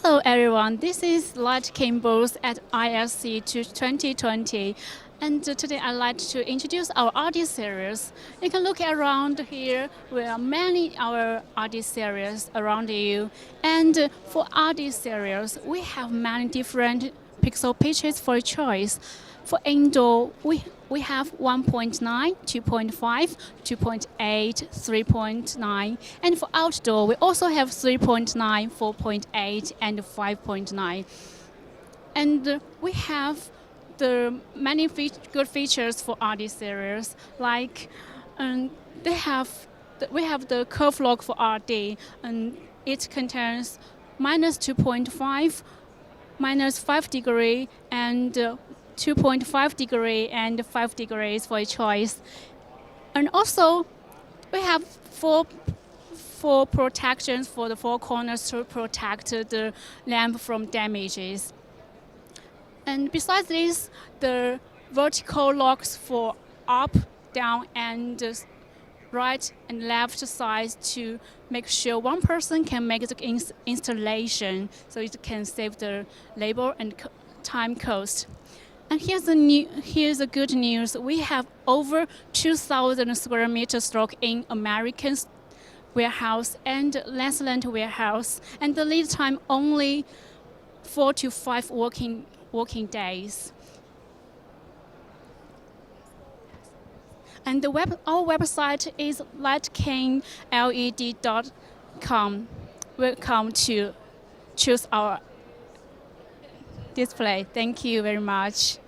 Hello everyone, this is Lightking booth at ISE 2020. And today I'd like to introduce our RD series. You can look around here, there are many our RD series around you. And for RD series, we have many different pixel pitches for choice. For indoor, we have 1.9, 2.5, 2.8, 3.9. And for outdoor, we also have 3.9, 4.8, and 5.9. And we have the many good features for RD series, like we have the curve log for RD, and it contains minus 2.5, minus 5 degree, and 2.5 degree and 5 degrees for a choice. And also, we have four protections for the four corners to protect the lamp from damages. And besides this, the vertical locks for up, down, and right and left sides to make sure one person can make the installation, so it can save the labor and time cost. And here's the good news. We have over 2,000 square meter stock in American warehouse and Lesland warehouse, and the lead time only 4 to 5 working days. And our website is lightkingled.com. Welcome to choose our display. Thank you very much.